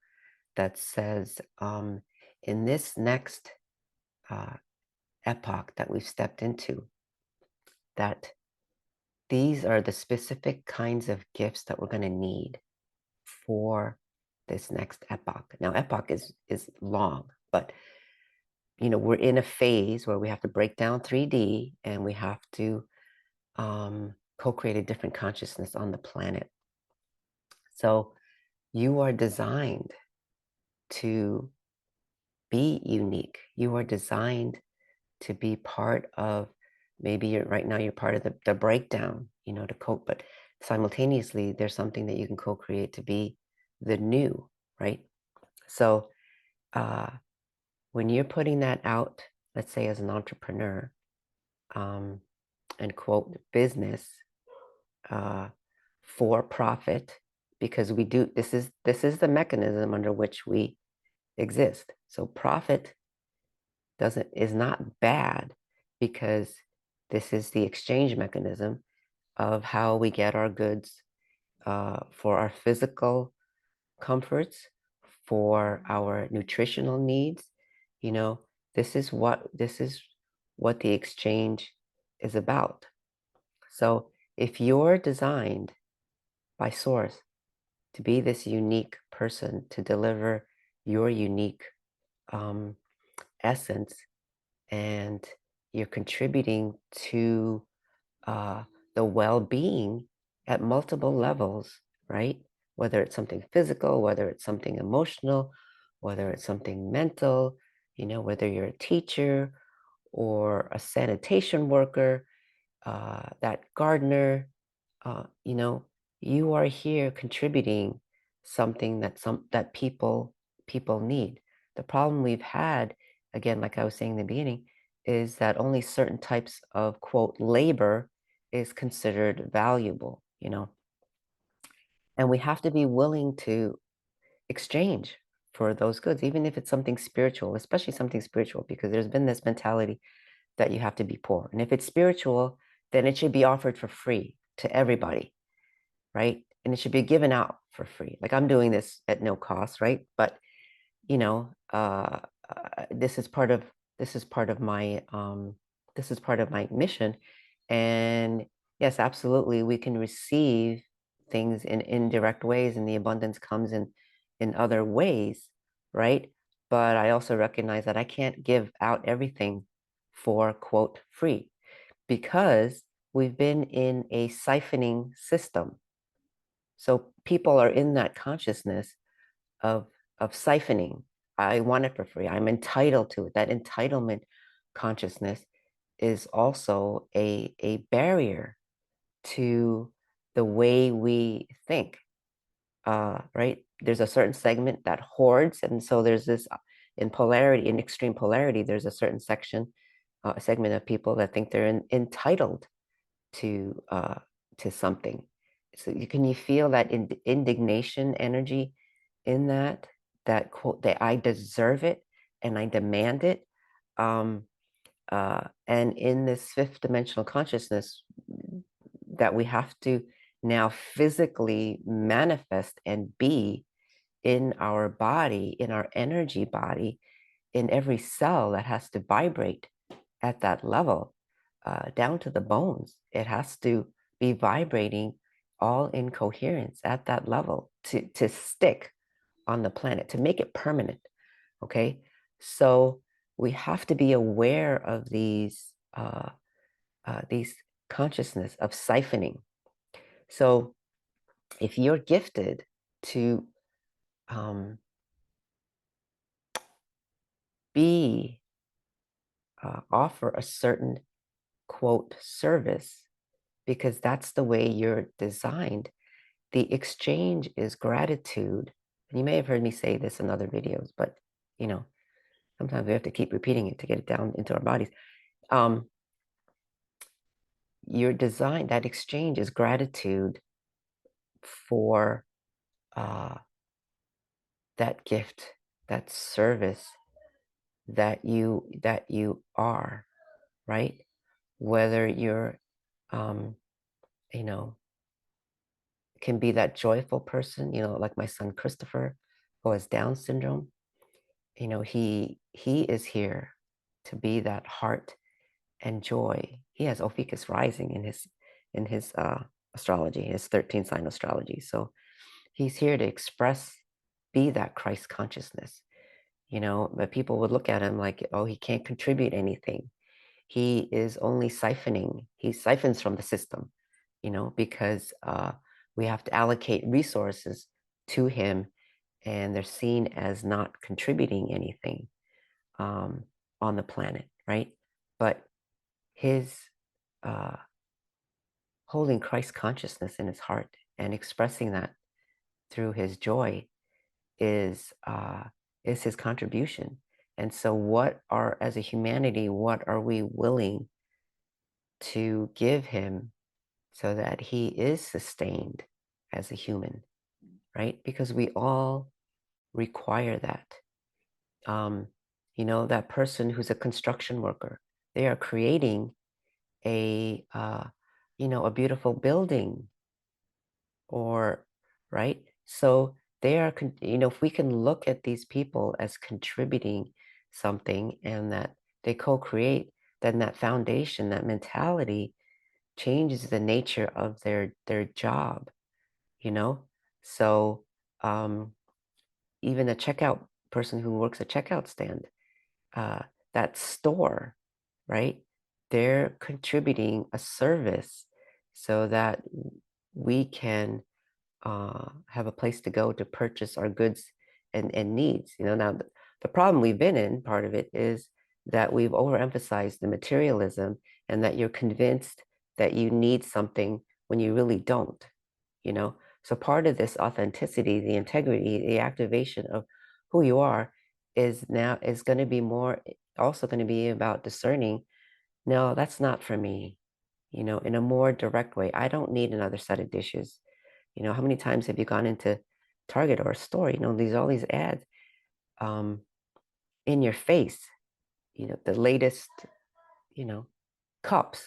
that says, in this next uh, epoch that we've stepped into, that these are the specific kinds of gifts that we're going to need for this next epoch. Now, epoch is long, but we're in a phase where we have to break down 3D and we have to co-create a different consciousness on the planet. So you are designed to be unique. You are designed to be part of, maybe you're right now you're part of the breakdown, to cope, but simultaneously there's something that you can co-create to be the new, right? So uh, when you're putting that out, let's say as an entrepreneur, um, and quote business, uh, for profit, because we do this is the mechanism under which we exist. So profit doesn't is not bad, because this is the exchange mechanism of how we get our goods, for our physical comforts, for our nutritional needs. You know, this is what the exchange is about. So if you're designed by source to be this unique person, to deliver your unique, um, essence, and you're contributing to, uh, the well-being at multiple levels, right? Whether it's something physical, whether it's something emotional, whether it's something mental, whether you're a teacher or a sanitation worker, that gardener, uh, you know, you are here contributing something that people need. The problem we've had, again, like I was saying in the beginning, is that only certain types of quote labor is considered valuable. And we have to be willing to exchange for those goods, even if it's something spiritual, especially something spiritual, because there's been this mentality that you have to be poor. And if it's spiritual, then it should be offered for free to everybody, right? And it should be given out for free. Like I'm doing this at no cost, right? But you know, uh, this is part of my this is part of my mission. And yes, absolutely, we can receive things in indirect ways, and the abundance comes in other ways, right? But I also recognize that I can't give out everything for quote free, because we've been in a siphoning system. So people are in that consciousness of siphoning. I want it for free. I'm entitled to it. That entitlement consciousness is also a barrier to the way we think. Right? There's a certain segment that hoards, and so there's this, in polarity, in extreme polarity, there's a certain a segment of people that think they're entitled to something. So can you feel that indignation energy in that quote, that I deserve it and I demand it? Um, and in this fifth dimensional consciousness, that we have to now physically manifest and be in our body, in our energy body, in every cell that has to vibrate at that level, down to the bones. It has to be vibrating all in coherence at that level to stick on the planet, to make it permanent. Okay. So we have to be aware of these consciousness of siphoning. So if you're gifted to, um, be offer a certain quote service, because that's the way you're designed, the exchange is gratitude. And you may have heard me say this in other videos, but you know, sometimes we have to keep repeating it to get it down into our bodies. Um, your design, that exchange is gratitude for uh, that gift, that service that you are, right? Whether you're, um, you know, can be that joyful person, like my son Christopher, who has Down syndrome. He is here to be that heart and joy. He has Ophiuchus rising in his astrology, his 13th sign astrology. So he's here to be that Christ consciousness. But people would look at him like, oh, he can't contribute anything. He is only siphoning. He siphons from the system, because we have to allocate resources to him, and they're seen as not contributing anything, um, on the planet, right? but his uh, holding Christ consciousness in his heart and expressing that through his joy is is his contribution. And so, what are as a humanity, what are we willing to give him so that he is sustained as a human, right? Because we all require that. Um, that person who's a construction worker, they are creating a beautiful building, or right. So they are, if we can look at these people as contributing something and that they co-create, then that foundation, that mentality changes the nature of their job, you know? So um, even a checkout person who works a checkout stand, uh, that store, right? They're contributing a service so that we can have a place to go to purchase our goods and needs. Now the problem we've been in, part of it is that we've overemphasized the materialism and that you're convinced that you need something when you really don't, you know? So part of this authenticity, the integrity, the activation of who you are is going to be more, also going to be about discerning, no, that's not for me, in a more direct way. I don't need another set of dishes. How many times have you gone into Target or a store, all these ads um, in your face, the latest, you know, cups,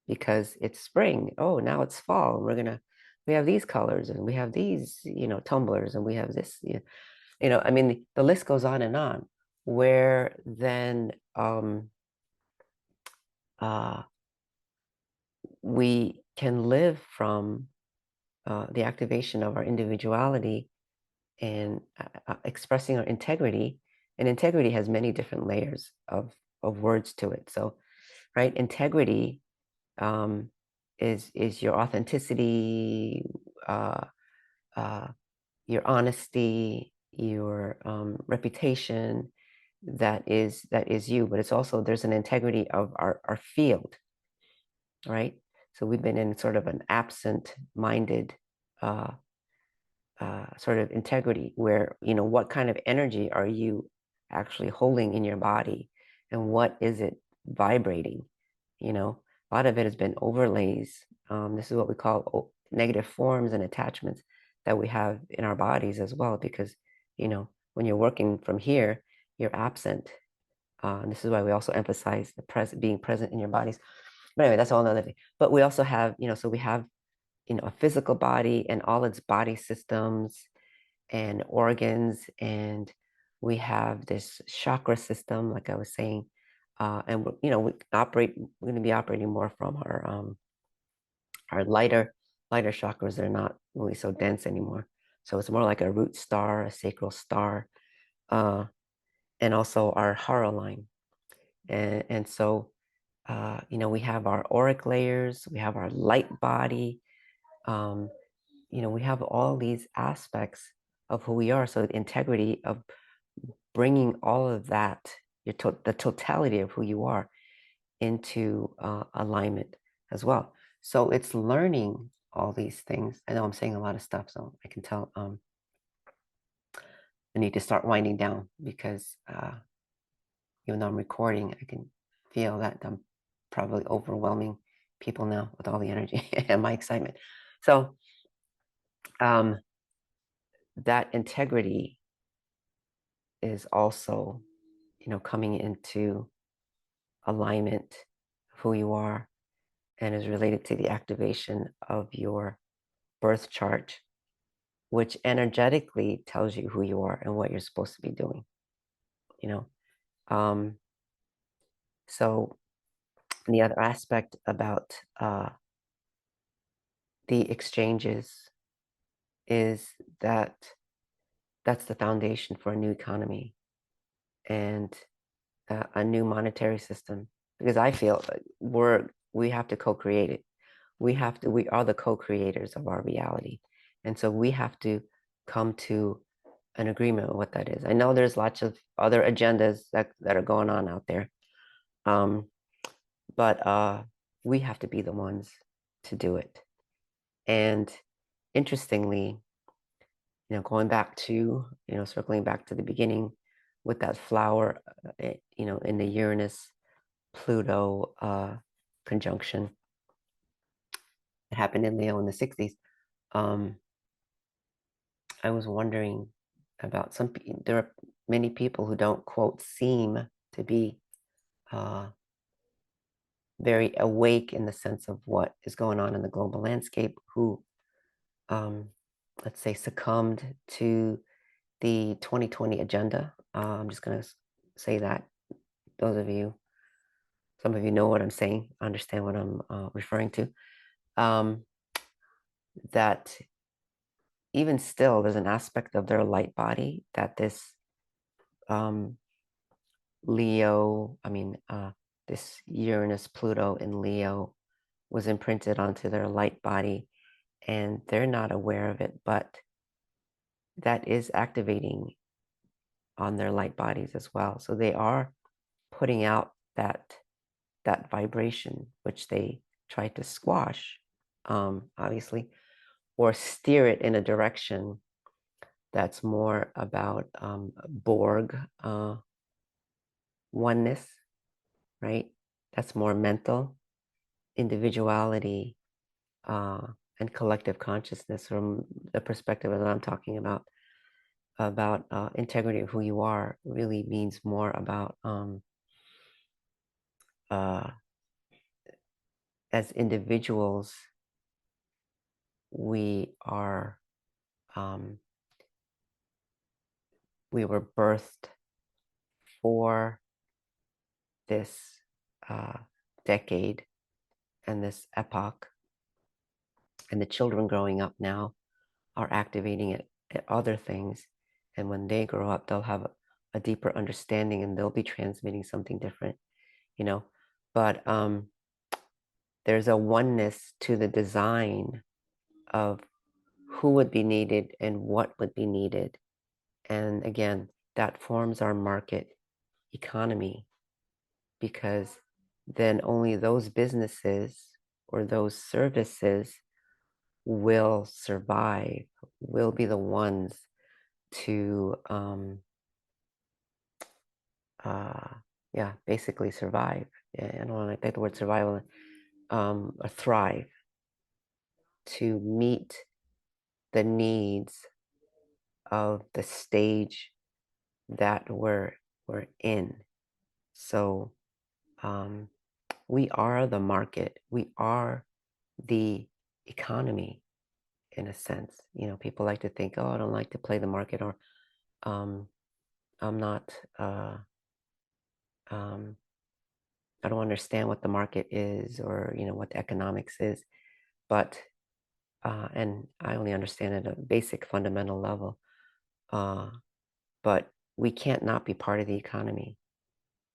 because it's spring. Oh, now it's fall. We have these colors and we have these, tumblers, and we have this, I mean, the list goes on and on, where then uh, we can live from the activation of our individuality and expressing our integrity. And integrity has many different layers of words to it. So, right, integrity um, is your authenticity, uh, uh, your honesty, your reputation. That is you. But it's also, there's an integrity of our field, right? So we've been in sort of an absent-minded uh, sort of integrity, where what kind of energy are you actually holding in your body, and what is it vibrating. A lot of it has been overlays. This is what we call negative forms and attachments that we have in our bodies as well, because when you're working from here, you're absent. And this is why we also emphasize being present in your bodies. But anyway, that's all another thing. But we also have, so we have a physical body and all its body systems and organs, and we have this chakra system, like I was saying, and we're going to be operating more from our lighter chakras. They're not really so dense anymore, so it's more like a root star, a sacral star, uh, and also our hara line, and so we have our auric layers, we have our light body. um, we have all these aspects of who we are. So the integrity of bringing all of that, the totality of who you are, into alignment as well. So it's learning all these things. I know I'm saying a lot of stuff, so I can tell I need to start winding down, because even though I'm recording, I can feel that I'm probably overwhelming people now with all the energy and my excitement. So um, that integrity is also, coming into alignment of who you are, and is related to the activation of your birth chart, which energetically tells you who you are and what you're supposed to be doing, you know. Um, so the other aspect about the exchanges is that that's the foundation for a new economy and a new monetary system, because I feel like we have to co-create it. We are the co-creators of our reality. And so we have to come to an agreement with what that is. I know there's lots of other agendas that are going on out there. Um, but we have to be the ones to do it. And interestingly, going back to, circling back to the beginning with that flower, in the Uranus-Pluto conjunction, it happened in Leo in the 60s. Um, I was wondering about there are many people who don't, quote, seem to be uh, very awake in the sense of what is going on in the global landscape, who, um, let's say, succumbed to the 2020 agenda. I'm just going to say that. Those of you, some of you know what I'm saying, understand what I'm referring to. Um, that even still, there's an aspect of their light body that this um, Leo, this Uranus Pluto in Leo was imprinted onto their light body, and they're not aware of it, but that is activating on their light bodies as well. So they are putting out that vibration, which they try to squash, obviously, or steer it in a direction that's more about Borg oneness, right? That's more mental individuality uh, and collective consciousness from the perspective that I'm talking about integrity of who you are really means more about uh, as individuals, we are um, we were birthed for this uh, decade and this epoch, and the children growing up now are activating it at other things, and when they grow up they'll have a deeper understanding and they'll be transmitting something different, you know but there's a oneness to the design of who would be needed and what would be needed. And again, that forms our market economy, because then only those businesses or those services will survive, will be the ones to, basically survive. Yeah, I don't want to like the word survival, or thrive, to meet the needs of the stage that we're in. So we are the market. We are the economy in a sense. People like to think, oh, I don't like to play the market, or um, I'm not, um, I don't understand what the market is, or, what the economics is. But, and I only understand at a basic fundamental level. But we can't not be part of the economy.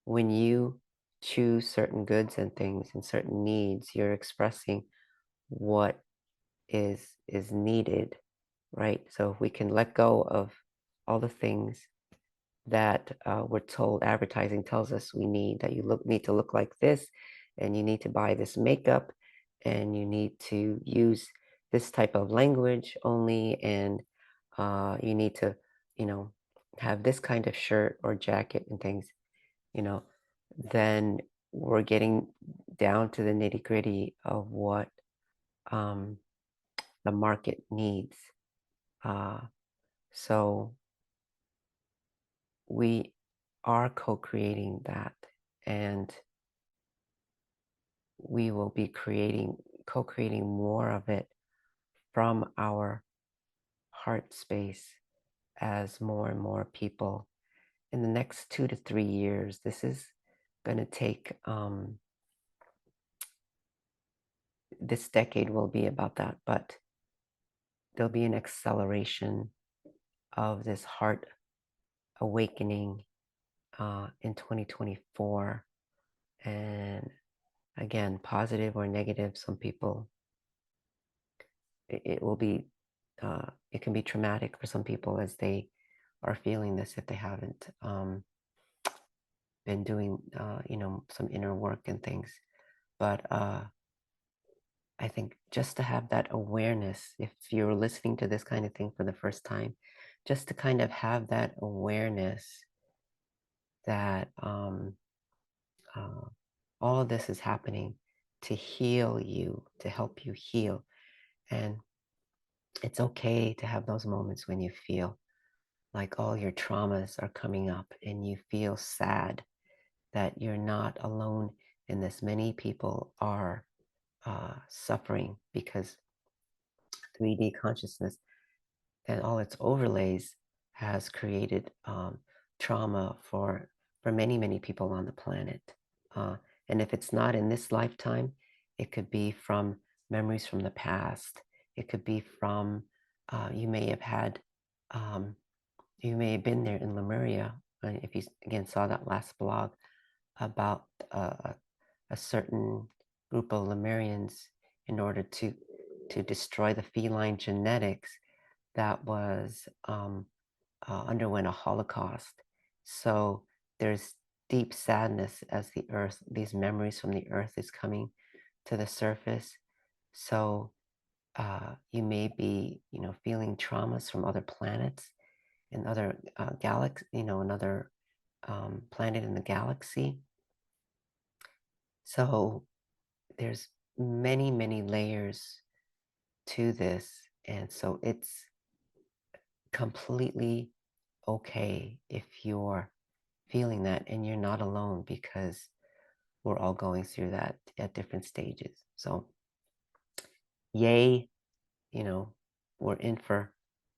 When you choose certain goods and things and certain needs, you're expressing what is needed, right? So if we can let go of all the things that we're told advertising tells us we need, that you need to look like this, and you need to buy this makeup, and you need to use this type of language only, and you need to, you know, have this kind of shirt or jacket and things, you know, then we're getting down to the nitty gritty of what um, the market needs. Uh, so we are co-creating that, and we will be co-creating more of it from our heart space as more and more people in the next 2 to 3 years. This is going to take, this decade will be about that, but there'll be an acceleration of this heart awakening in 2024. And again, positive or negative, some people, it will be, it can be traumatic for some people as they are feeling this if they haven't been doing, some inner work and things. But I think just to have that awareness, if you're listening to this kind of thing for the first time, just to kind of have that awareness that uh, all of this is happening to heal you, to help you heal. And it's okay to have those moments when you feel like all your traumas are coming up and you feel sad that you're not alone in this. Many people are suffering because 3D consciousness and all its overlays has created trauma for many people on the planet. Uh, and if it's not in this lifetime, it could be from memories from the past. It could be from you may have had you may have been there in Lemuria. If you again saw that last blog about a certain group of Lemurians in order to destroy the feline genetics that was underwent a Holocaust. So there's deep sadness as the earth, these memories from the earth is coming to the surface. So you may be, feeling traumas from other planets and other galaxy, another planet in the galaxy. So there's many layers to this, and so it's completely okay if you're feeling that and you're not alone because we're all going through that at different stages. So yay, you know, we're in for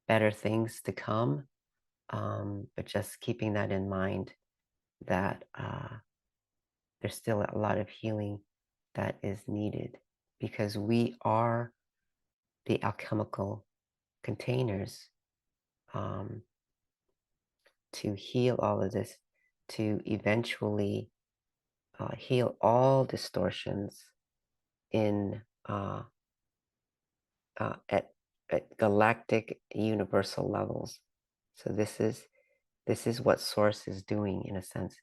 better things to come. But just keeping that in mind that there's still a lot of healing that is needed because we are the alchemical containers um, to heal all of this, to eventually heal all distortions in at galactic universal levels. So this is what Source is doing in a sense.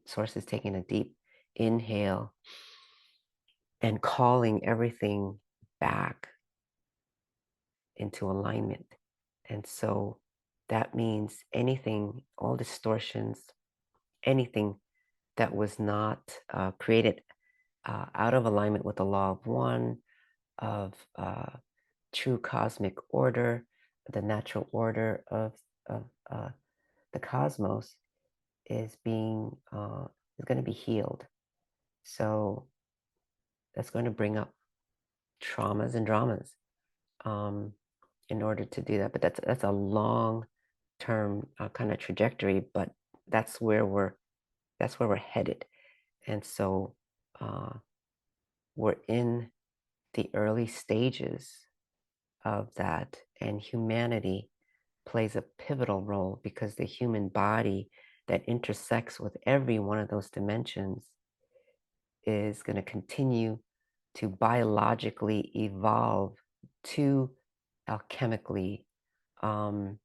Source is taking a deep inhale and calling everything back into alignment. And so that means anything, all distortions, anything that was not created out of alignment with the law of one, of true cosmic order, the natural order of the cosmos is being is going to be healed. So that's going to bring up traumas and dramas in order to do that. But that's a long term kind of trajectory. But that's where we're headed. And so we're in the early stages of that, and humanity plays a pivotal role because the human body that intersects with every one of those dimensions is going to continue to biologically evolve to alchemically um,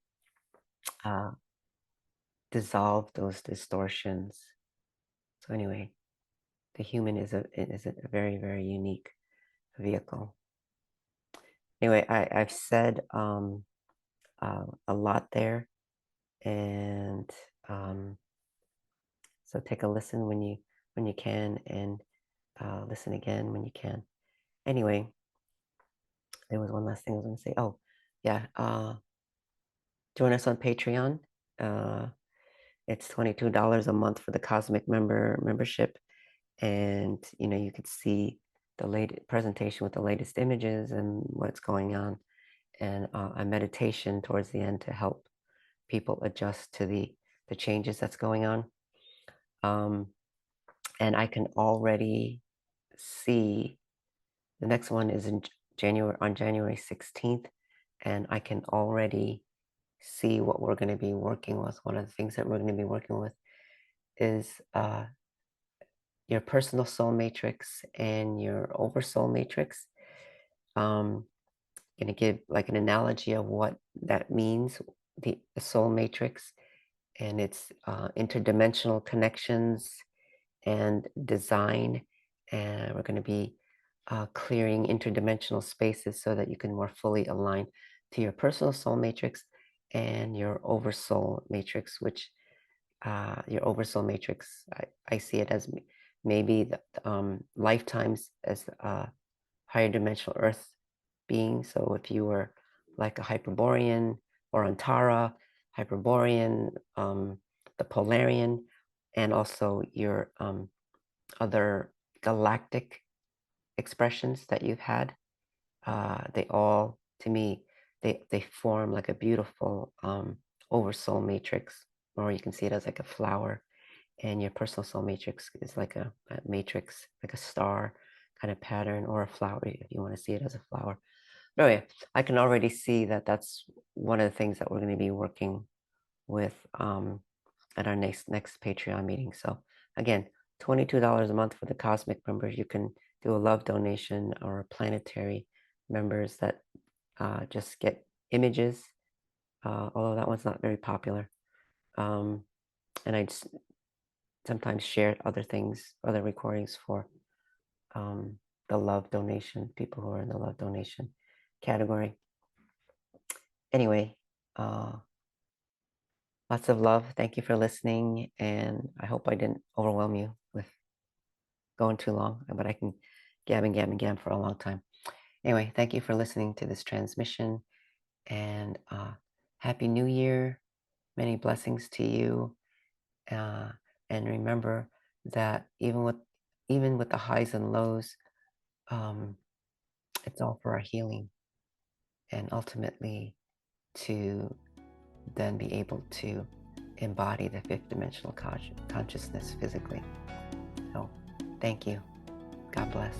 uh, dissolve those distortions. So anyway, the human is a very unique vehicle. Anyway, I've said a lot there, and so take a listen when you can, and listen again when you can. Anyway, there was one last thing I was going to say. Oh, yeah. Join us on Patreon. Uh, it's $22 a month for the Cosmic membership, and you could see the latest presentation with the latest images and what's going on, and a meditation towards the end to help people adjust to the changes that's going on. And I can already see the next one is in January 16th, and I can already see what we're going to be working with. One of the things that we're going to be working with is your personal soul matrix and your oversoul matrix. Going to give like an analogy of what that means. The soul matrix and it's interdimensional connections and design. And we're going to be clearing interdimensional spaces so that you can more fully align to your personal soul matrix and your oversoul matrix, which your oversoul matrix, I see it as maybe lifetimes as higher dimensional earth being. So if you were like a Hyperborean or Antara, Hyperborean, the Polarian, and also your other galactic expressions that you've had, they all, to me, they form like a beautiful oversoul matrix, or you can see it as like a flower. And your personal soul matrix is like a matrix, like a star kind of pattern, or a flower if you want to see it as a flower. But anyway, I can already see that that's one of the things that we're going to be working with at our next Patreon meeting. So again, $22 a month for the cosmic members. You can do a love donation, or planetary members that just get images, although that one's not very popular. And I just sometimes share other things, other recordings for the love donation, people who are in the love donation category. Anyway, lots of love. Thank you for listening. And I hope I didn't overwhelm you with going too long, but I can gab and gab and gab for a long time. Anyway, thank you for listening to this transmission, and Happy New Year. Many blessings to you. Uh, and remember that even with the highs and lows, it's all for our healing, and ultimately to then be able to embody the fifth dimensional consciousness physically. So thank you. God bless.